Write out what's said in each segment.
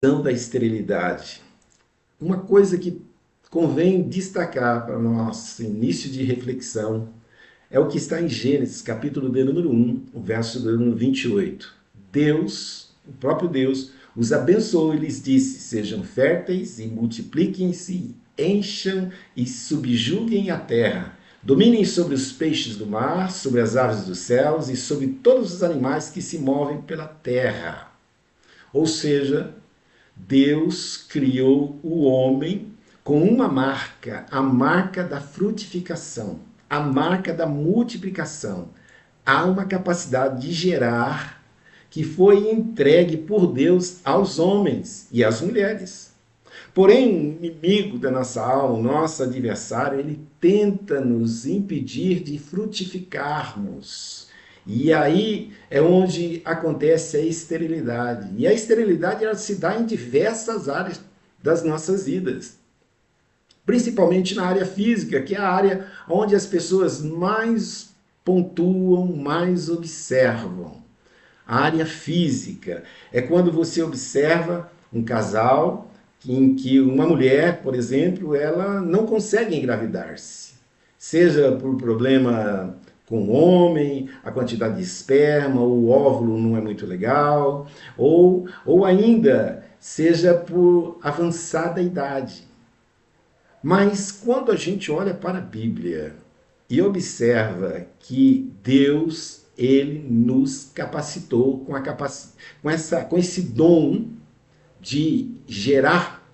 Da esterilidade. Uma coisa que convém destacar para nosso início de reflexão é o que está em Gênesis, capítulo de número 1, o verso de número 28. Deus, o próprio Deus, os abençoou e lhes disse: sejam férteis e multipliquem-se, encham e subjuguem a terra. Dominem sobre os peixes do mar, sobre as aves dos céus e sobre todos os animais que se movem pela terra. Ou seja, Deus criou o homem com uma marca, a marca da frutificação, a marca da multiplicação. Há uma capacidade de gerar que foi entregue por Deus aos homens e às mulheres. Porém, o inimigo da nossa alma, o nosso adversário, ele tenta nos impedir de frutificarmos. E aí é onde acontece a esterilidade. E a esterilidade ela se dá em diversas áreas das nossas vidas. Principalmente na área física, que é a área onde as pessoas mais pontuam, mais observam. A área física é quando você observa um casal em que uma mulher, por exemplo, ela não consegue engravidar-se. Seja por problema com o homem, a quantidade de esperma, o óvulo não é muito legal, ou ainda seja por avançada idade. Mas quando a gente olha para a Bíblia e observa que Deus, ele nos capacitou com esse dom de gerar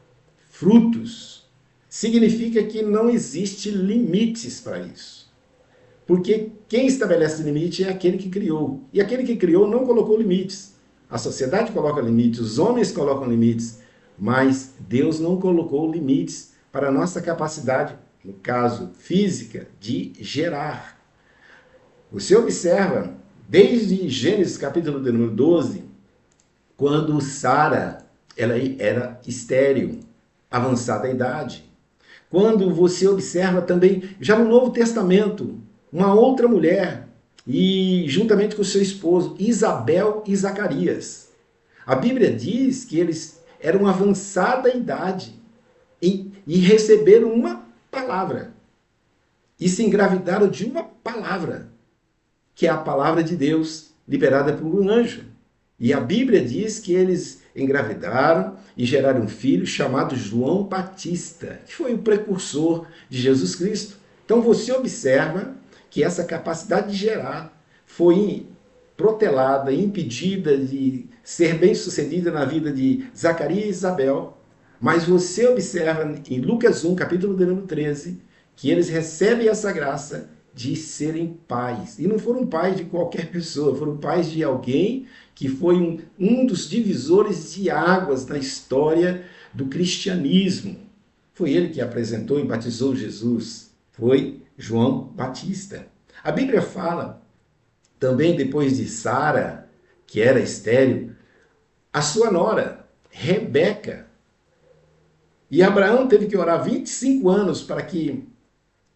frutos, significa que não existe limites para isso. Porque quem estabelece limite é aquele que criou. E aquele que criou não colocou limites. A sociedade coloca limites, os homens colocam limites, mas Deus não colocou limites para a nossa capacidade, no caso física, de gerar. Você observa, desde Gênesis capítulo de número 12, quando Sara ela era estéril, avançada a idade. Quando você observa também, já no Novo Testamento, uma outra mulher, e juntamente com seu esposo, Isabel e Zacarias. A Bíblia diz que eles eram avançada idade e receberam uma palavra. E se engravidaram de uma palavra, que é a palavra de Deus, liberada por um anjo. E a Bíblia diz que eles engravidaram e geraram um filho chamado João Batista, que foi o precursor de Jesus Cristo. Então você observa que essa capacidade de gerar foi protelada, impedida de ser bem-sucedida na vida de Zacarias e Isabel. Mas você observa em Lucas 1, capítulo de número 13, que eles recebem essa graça de serem pais. E não foram pais de qualquer pessoa, foram pais de alguém que foi um dos divisores de águas na história do cristianismo. Foi ele que apresentou e batizou Jesus. Foi João Batista. A Bíblia fala também depois de Sara, que era estéril, a sua nora, Rebeca. E Abraão teve que orar 25 anos para que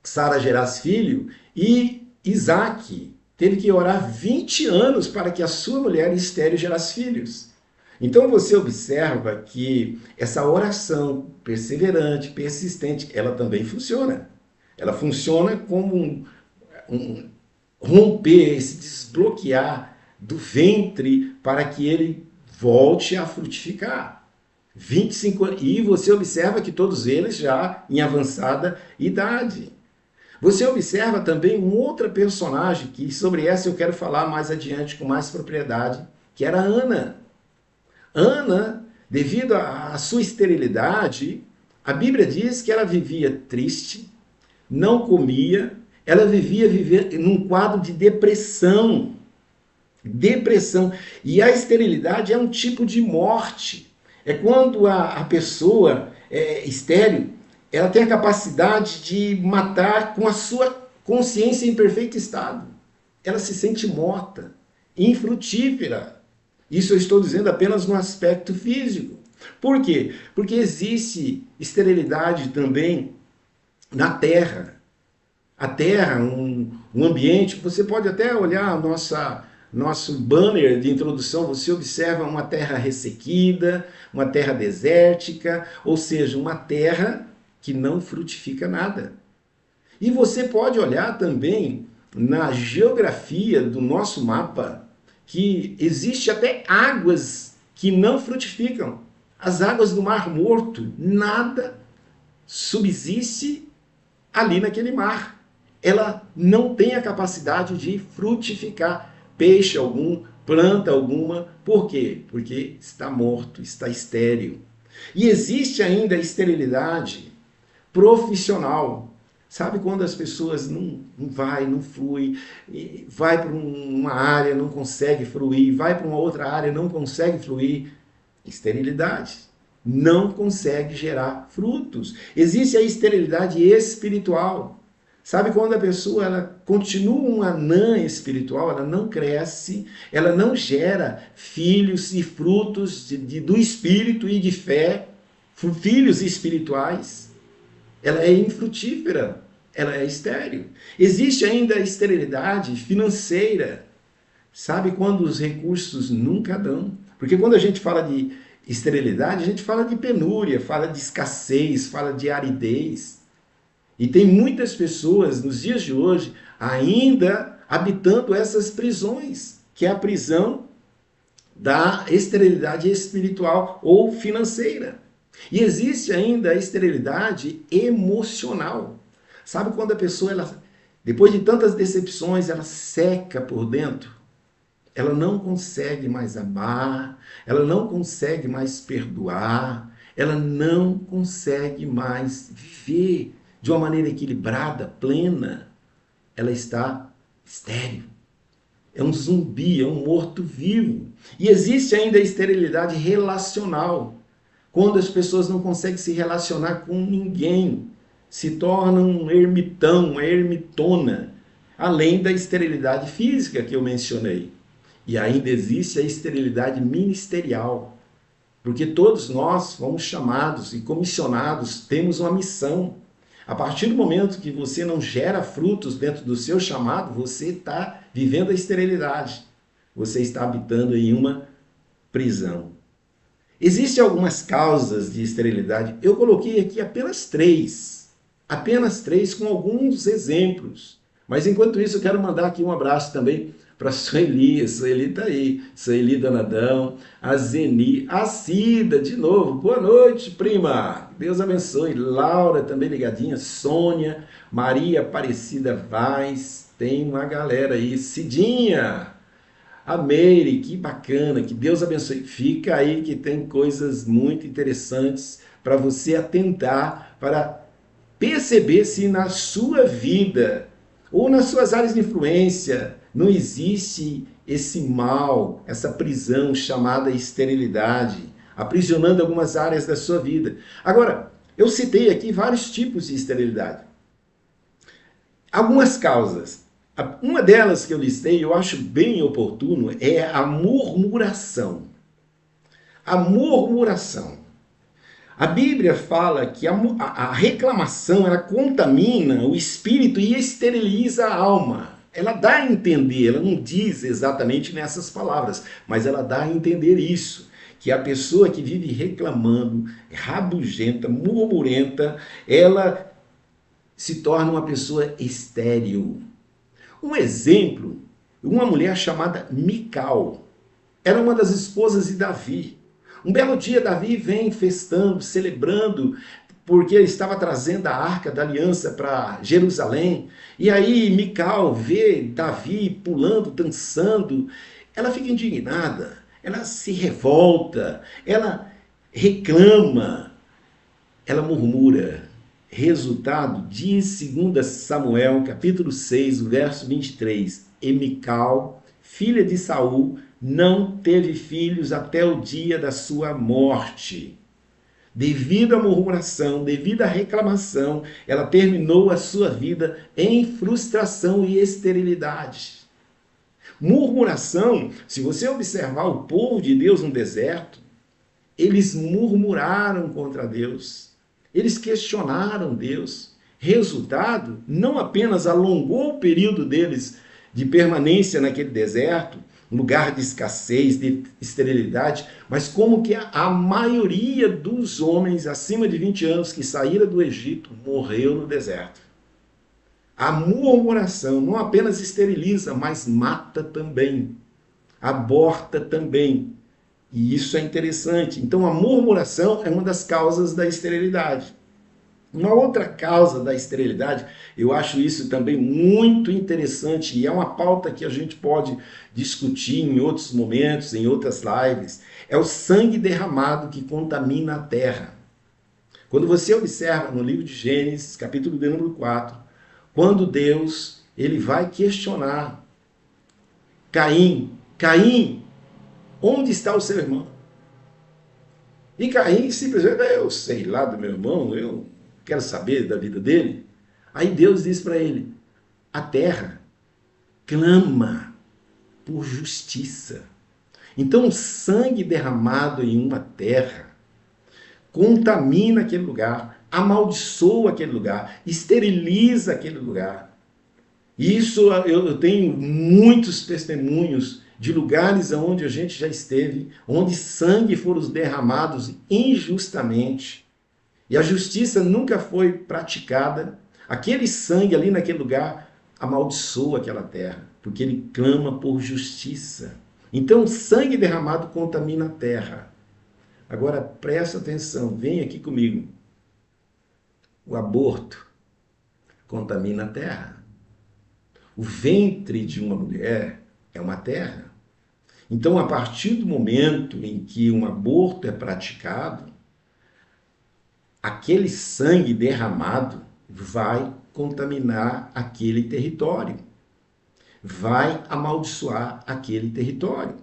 Sara gerasse filho, e Isaac teve que orar 20 anos para que a sua mulher estéril gerasse filhos. Então você observa que essa oração perseverante, persistente, ela também funciona. Ela funciona como um romper, se desbloquear do ventre para que ele volte a frutificar. 25 anos. E você observa que todos eles já em avançada idade. Você observa também uma outra personagem, que sobre essa eu quero falar mais adiante com mais propriedade, que era Ana. Ana, devido à sua esterilidade, a Bíblia diz que ela vivia triste, não comia, ela vivia num quadro de depressão. Depressão. E a esterilidade é um tipo de morte. É quando a pessoa é estéril, ela tem a capacidade de matar com a sua consciência em perfeito estado. Ela se sente morta, infrutífera. Isso eu estou dizendo apenas no aspecto físico. Por quê? Porque existe esterilidade também na terra. A terra, um ambiente, você pode até olhar nosso banner de introdução, você observa uma terra ressequida, uma terra desértica, ou seja, uma terra que não frutifica nada. E você pode olhar também na geografia do nosso mapa que existe até águas que não frutificam. As águas do Mar Morto, nada subsiste ali naquele mar. Ela não tem a capacidade de frutificar peixe algum, planta alguma. Por quê? Porque está morto, está estéril. E existe ainda a esterilidade profissional. Sabe quando as pessoas não flui, vai para uma área, não consegue fluir, vai para uma outra área, não consegue fluir? Esterilidade. Não consegue gerar frutos. Existe a esterilidade espiritual. Sabe quando a pessoa ela continua uma anã espiritual, ela não cresce, ela não gera filhos e frutos do espírito e de fé, filhos espirituais. Ela é infrutífera, ela é estéril. Existe ainda a esterilidade financeira. Sabe quando os recursos nunca dão? Porque quando a gente fala de esterilidade, a gente fala de penúria, fala de escassez, fala de aridez. E tem muitas pessoas nos dias de hoje ainda habitando essas prisões, que é a prisão da esterilidade espiritual ou financeira. E existe ainda a esterilidade emocional. Sabe quando a pessoa, depois de tantas decepções, ela seca por dentro? Ela não consegue mais amar, ela não consegue mais perdoar, ela não consegue mais viver de uma maneira equilibrada, plena. Ela está estéril. É um zumbi, é um morto-vivo. E existe ainda a esterilidade relacional. Quando as pessoas não conseguem se relacionar com ninguém, se tornam um ermitão, uma ermitona, além da esterilidade física que eu mencionei. E ainda existe a esterilidade ministerial, porque todos nós fomos chamados e comissionados, temos uma missão. A partir do momento que você não gera frutos dentro do seu chamado, você está vivendo a esterilidade. Você está habitando em uma prisão. Existem algumas causas de esterilidade. Eu coloquei aqui apenas três com alguns exemplos. Mas enquanto isso, eu quero mandar aqui um abraço também para a Sueli está aí, Sueli Donadão, a Zeni, a Cida, de novo, boa noite, prima, Deus abençoe, Laura também ligadinha, Sônia, Maria Aparecida Vaz, tem uma galera aí, Cidinha, a Meire, que bacana, que Deus abençoe. Fica aí que tem coisas muito interessantes para você atentar, para perceber se na sua vida ou nas suas áreas de influência não existe esse mal, essa prisão chamada esterilidade, aprisionando algumas áreas da sua vida. Agora, eu citei aqui vários tipos de esterilidade. Algumas causas. Uma delas que eu listei, eu acho bem oportuno, é a murmuração. A murmuração. A Bíblia fala que a reclamação ela contamina o espírito e esteriliza a alma. Ela dá a entender, ela não diz exatamente nessas palavras, mas ela dá a entender isso, que a pessoa que vive reclamando, rabugenta, murmurenta, ela se torna uma pessoa estéril. Um exemplo, uma mulher chamada Mical, era uma das esposas de Davi. Um belo dia, Davi vem festando, celebrando, porque ele estava trazendo a arca da aliança para Jerusalém. E aí Mical vê Davi pulando, dançando. Ela fica indignada, ela se revolta, ela reclama, ela murmura. Resultado, diz 2 Samuel, capítulo 6, verso 23. E Mical, filha de Saul, não teve filhos até o dia da sua morte. Devido à murmuração, devido à reclamação, ela terminou a sua vida em frustração e esterilidade. Murmuração, se você observar o povo de Deus no deserto, eles murmuraram contra Deus. Eles questionaram Deus. Resultado, não apenas alongou o período deles de permanência naquele deserto, um lugar de escassez, de esterilidade, mas como que a maioria dos homens acima de 20 anos que saíram do Egito morreu no deserto. A murmuração não apenas esteriliza, mas mata também, aborta também. E isso é interessante. Então a murmuração é uma das causas da esterilidade. Uma outra causa da esterilidade, eu acho isso também muito interessante e é uma pauta que a gente pode discutir em outros momentos, em outras lives, é o sangue derramado que contamina a terra. Quando você observa no livro de Gênesis, capítulo de número 4, quando Deus ele vai questionar Caim, Caim, onde está o seu irmão? E Caim simplesmente, eu sei lá do meu irmão, eu quero saber da vida dele. Aí Deus diz para ele, a terra clama por justiça. Então o sangue derramado em uma terra contamina aquele lugar, amaldiçoa aquele lugar, esteriliza aquele lugar. Isso eu tenho muitos testemunhos de lugares onde a gente já esteve, onde sangue foram derramados injustamente. E a justiça nunca foi praticada. Aquele sangue ali naquele lugar amaldiçoa aquela terra, porque ele clama por justiça. Então, o sangue derramado contamina a terra. Agora, presta atenção, vem aqui comigo. O aborto contamina a terra. O ventre de uma mulher é uma terra. Então, a partir do momento em que um aborto é praticado, aquele sangue derramado vai contaminar aquele território, vai amaldiçoar aquele território.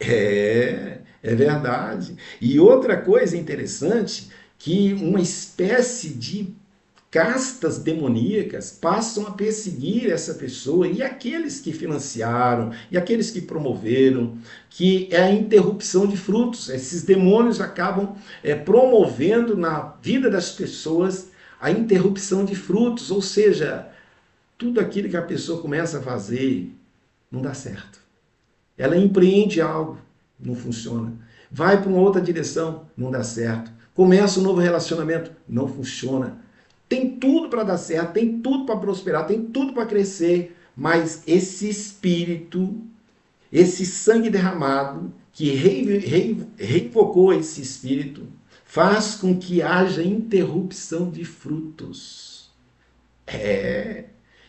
É verdade. E outra coisa interessante, que uma espécie de castas demoníacas passam a perseguir essa pessoa e aqueles que financiaram e aqueles que promoveram, que é a interrupção de frutos. Esses demônios acabam promovendo na vida das pessoas a interrupção de frutos, ou seja, tudo aquilo que a pessoa começa a fazer não dá certo. Ela empreende algo, não funciona. Vai para uma outra direção, não dá certo. Começa um novo relacionamento, não funciona. Tem tudo para dar certo, tem tudo para prosperar, tem tudo para crescer, mas esse espírito, esse sangue derramado, que revocou esse espírito, faz com que haja interrupção de frutos.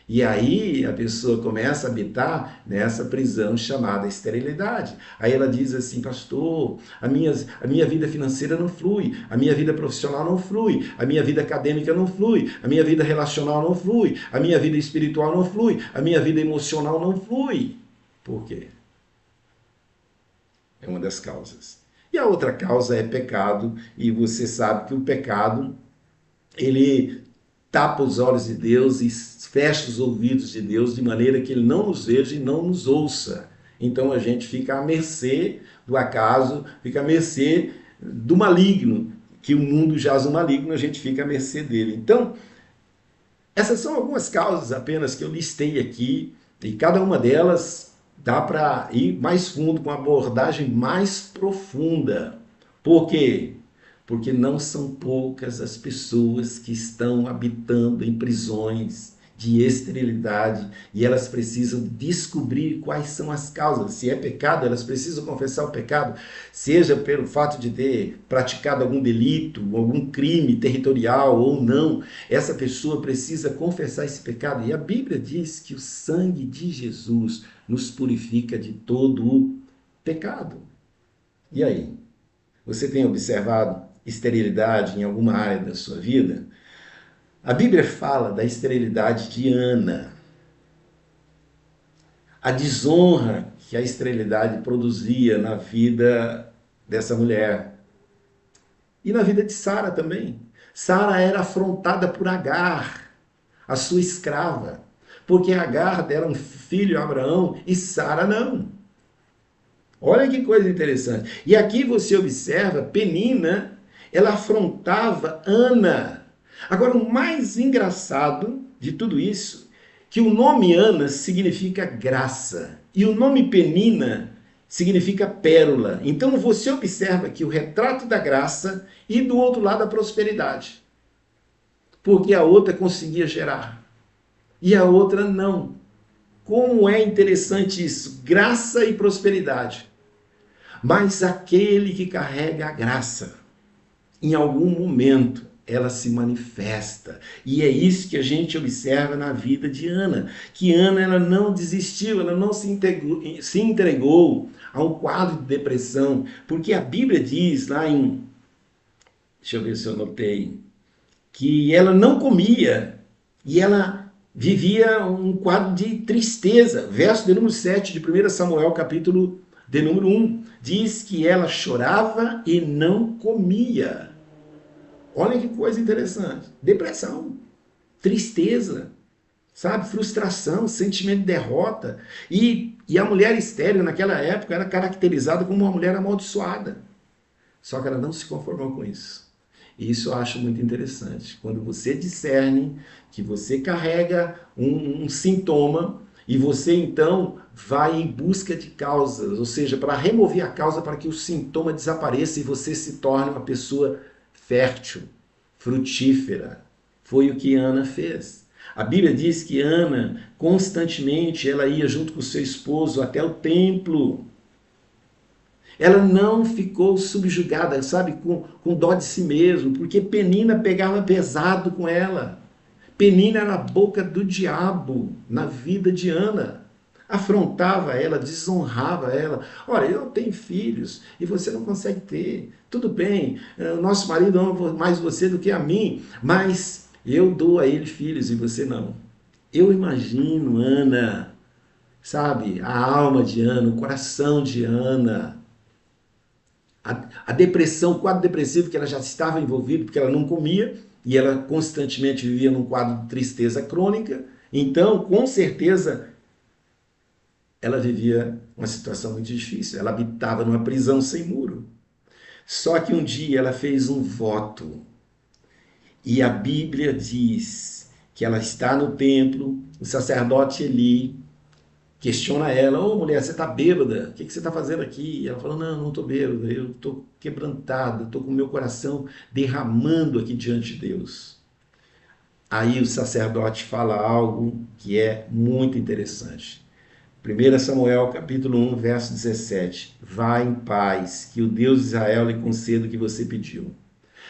E aí a pessoa começa a habitar nessa prisão chamada esterilidade. Aí ela diz assim, pastor, a minha vida financeira não flui, a minha vida profissional não flui, a minha vida acadêmica não flui, a minha vida relacional não flui, a minha vida espiritual não flui, a minha vida emocional não flui. Por quê? É uma das causas. E a outra causa é pecado, e você sabe que o pecado, ele tapa os olhos de Deus e fecha os ouvidos de Deus de maneira que ele não nos veja e não nos ouça. Então a gente fica à mercê do acaso, fica à mercê do maligno, que o mundo jaz o maligno, a gente fica à mercê dele. Então, essas são algumas causas apenas que eu listei aqui, e cada uma delas dá para ir mais fundo, com uma abordagem mais profunda. Por quê? Porque não são poucas as pessoas que estão habitando em prisões de esterilidade e elas precisam descobrir quais são as causas. Se é pecado, elas precisam confessar o pecado, seja pelo fato de ter praticado algum delito, algum crime territorial ou não. Essa pessoa precisa confessar esse pecado. E a Bíblia diz que o sangue de Jesus nos purifica de todo o pecado. E aí? Você tem observado esterilidade em alguma área da sua vida? A Bíblia fala da esterilidade de Ana, a desonra que a esterilidade produzia na vida dessa mulher e na vida de Sara também. Sara era afrontada por Agar, a sua escrava, porque Agar dera um filho a Abraão e Sara não. Olha que coisa interessante. E aqui você observa, Penina, ela afrontava Ana. Agora, o mais engraçado de tudo isso, que o nome Ana significa graça e o nome Penina significa pérola. Então você observa que o retrato da graça e do outro lado a prosperidade. Porque a outra conseguia gerar e a outra não. Como é interessante isso, graça e prosperidade. Mas aquele que carrega a graça, em algum momento, ela se manifesta. E é isso que a gente observa na vida de Ana. Que Ana ela não desistiu, ela não se entregou a um quadro de depressão. Porque a Bíblia diz lá em... Deixa eu ver se eu notei. Que ela não comia e ela vivia um quadro de tristeza. Verso de número 7 de 1 Samuel, capítulo de número 1. Diz que ela chorava e não comia. Olha que coisa interessante. Depressão, tristeza, sabe? Frustração, sentimento de derrota. E a mulher estéril naquela época era caracterizada como uma mulher amaldiçoada. Só que ela não se conformou com isso. E isso eu acho muito interessante. Quando você discerne que você carrega um sintoma e você então vai em busca de causas, ou seja, para remover a causa para que o sintoma desapareça e você se torne uma pessoa fértil, frutífera. Foi o que Ana fez. A Bíblia diz que Ana, constantemente, ela ia junto com seu esposo até o templo. Ela não ficou subjugada, sabe, com dó de si mesmo, porque Penina pegava pesado com ela. Penina era a boca do diabo na vida de Ana. Afrontava ela, desonrava ela. Olha, eu tenho filhos e você não consegue ter. Tudo bem, o nosso marido ama mais você do que a mim, mas eu dou a ele filhos e você não. Eu imagino Ana, sabe, a alma de Ana, o coração de Ana, a depressão, o quadro depressivo que ela já estava envolvida, porque ela não comia e ela constantemente vivia num quadro de tristeza crônica. Então, com certeza, ela vivia uma situação muito difícil. Ela habitava numa prisão sem muro. Só que um dia ela fez um voto. E a Bíblia diz que ela está no templo, o sacerdote Eli questiona ela: ô mulher, você está bêbada? O que você está fazendo aqui? E ela falou: não estou bêbada, eu estou quebrantada, estou com o meu coração derramando aqui diante de Deus. Aí o sacerdote fala algo que é muito interessante. 1 Samuel capítulo 1, verso 17. Vá em paz, que o Deus de Israel lhe conceda o que você pediu.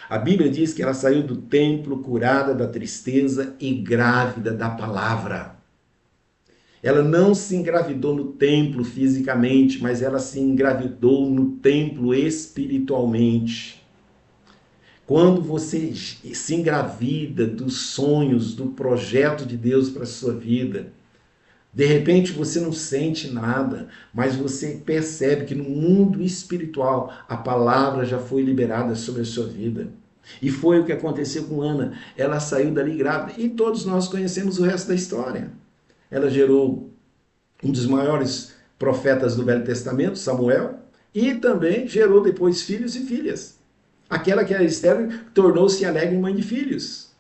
A Bíblia diz que ela saiu do templo curada da tristeza e grávida da palavra. Ela não se engravidou no templo fisicamente, mas ela se engravidou no templo espiritualmente. Quando você se engravida dos sonhos, do projeto de Deus para a sua vida, de repente você não sente nada, mas você percebe que no mundo espiritual a palavra já foi liberada sobre a sua vida. E foi o que aconteceu com Ana. Ela saiu dali grávida e todos nós conhecemos o resto da história. Ela gerou um dos maiores profetas do Velho Testamento, Samuel, e também gerou depois filhos e filhas. Aquela que era estéril tornou-se alegre mãe de filhos.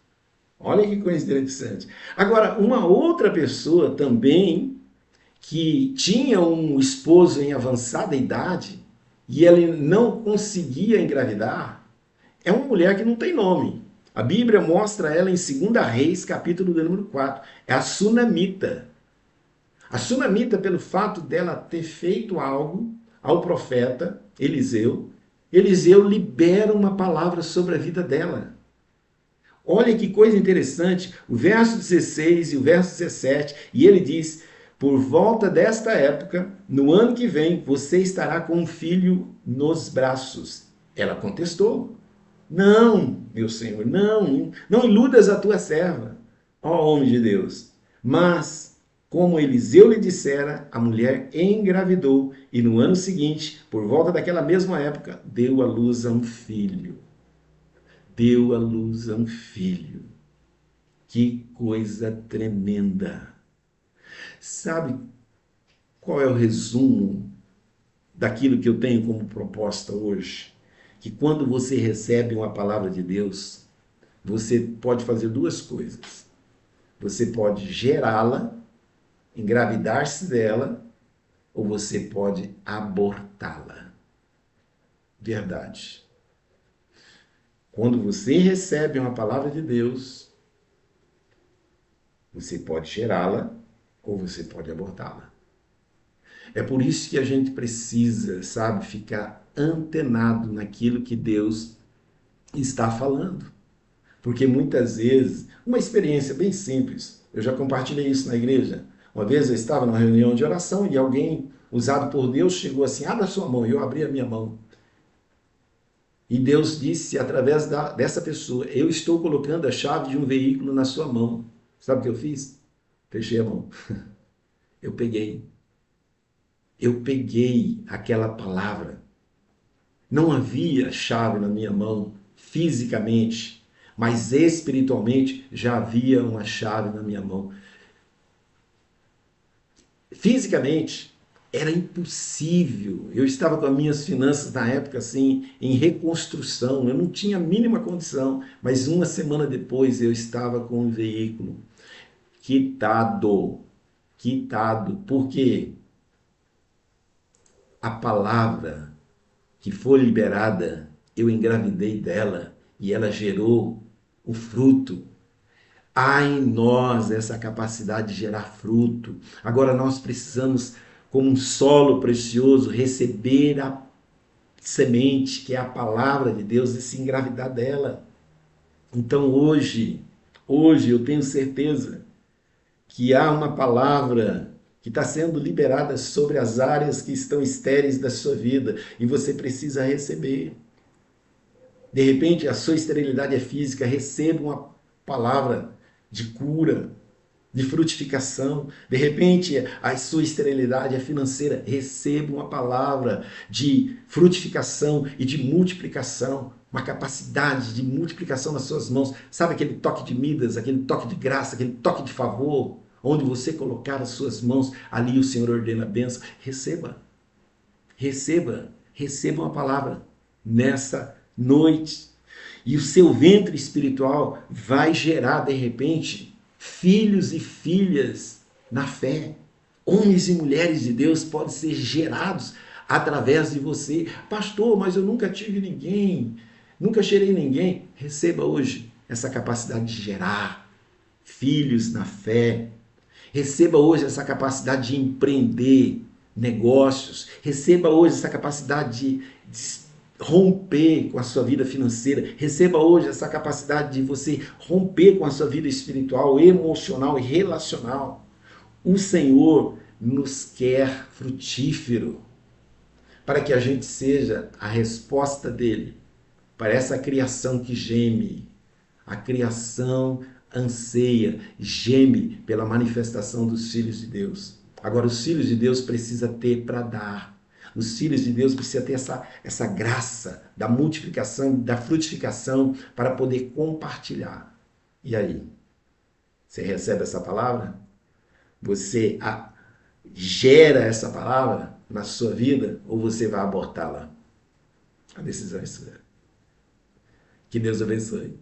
Olha que coisa interessante. Agora, uma outra pessoa também que tinha um esposo em avançada idade e ele não conseguia engravidar, é uma mulher que não tem nome. A Bíblia mostra ela em 2 Reis, capítulo de número 4. É a Sunamita. A Sunamita, pelo fato dela ter feito algo ao profeta Eliseu, Eliseu libera uma palavra sobre a vida dela. Olha que coisa interessante, o verso 16 e o verso 17, e ele diz: por volta desta época, no ano que vem, você estará com um filho nos braços. Ela contestou: não, meu Senhor, não iludas a tua serva, ó homem de Deus. Mas, como Eliseu lhe dissera, a mulher engravidou e no ano seguinte, por volta daquela mesma época, deu à luz a um filho. Deu à luz a um filho. Que coisa tremenda! Sabe qual é o resumo daquilo que eu tenho como proposta hoje? Que quando você recebe uma palavra de Deus, você pode fazer duas coisas. Você pode gerá-la, engravidar-se dela, ou você pode abortá-la. Verdade. Quando você recebe uma palavra de Deus, você pode gerá-la ou você pode abortá-la. É por isso que a gente precisa, sabe, ficar antenado naquilo que Deus está falando. Porque muitas vezes, uma experiência bem simples, eu já compartilhei isso na igreja. Uma vez eu estava numa reunião de oração e alguém usado por Deus chegou assim, abra sua mão, e eu abri a minha mão. E Deus disse através dessa pessoa, eu estou colocando a chave de um veículo na sua mão. Sabe o que eu fiz? Fechei a mão. Eu peguei. Eu peguei aquela palavra. Não havia chave na minha mão, fisicamente, mas espiritualmente já havia uma chave na minha mão. Fisicamente, era impossível. Eu estava com as minhas finanças na época assim em reconstrução. Eu não tinha a mínima condição, mas uma semana depois eu estava com um veículo quitado. Quitado. Por quê? A palavra que foi liberada, eu engravidei dela e ela gerou o fruto. Há em nós essa capacidade de gerar fruto. Agora nós precisamos, como um solo precioso, receber a semente, que é a palavra de Deus, e se engravidar dela. Então hoje eu tenho certeza que há uma palavra que está sendo liberada sobre as áreas que estão estéreis da sua vida e você precisa receber. De repente, a sua esterilidade é física, receba uma palavra de cura, de frutificação. De repente, a sua esterilidade é financeira, receba uma palavra de frutificação e de multiplicação, uma capacidade de multiplicação nas suas mãos. Sabe aquele toque de Midas, aquele toque de graça, aquele toque de favor, onde você colocar as suas mãos, ali o Senhor ordena a bênção. Receba, receba uma palavra nessa noite. E o seu ventre espiritual vai gerar, de repente, filhos e filhas na fé. Homens e mulheres de Deus podem ser gerados através de você. Pastor, mas eu nunca tive ninguém, nunca gerei ninguém. Receba hoje essa capacidade de gerar filhos na fé. Receba hoje essa capacidade de empreender negócios. Receba hoje essa capacidade de romper com a sua vida financeira. Receba hoje essa capacidade de você romper com a sua vida espiritual, emocional e relacional. O Senhor nos quer frutífero para que a gente seja a resposta dele para essa criação que geme. A criação anseia, geme pela manifestação dos filhos de Deus. Agora, os filhos de Deus precisam ter para dar. Os filhos de Deus precisam ter essa graça da multiplicação, da frutificação para poder compartilhar. E aí? Você recebe essa palavra? Você gera essa palavra na sua vida ou você vai abortá-la? A decisão é sua. Que Deus abençoe.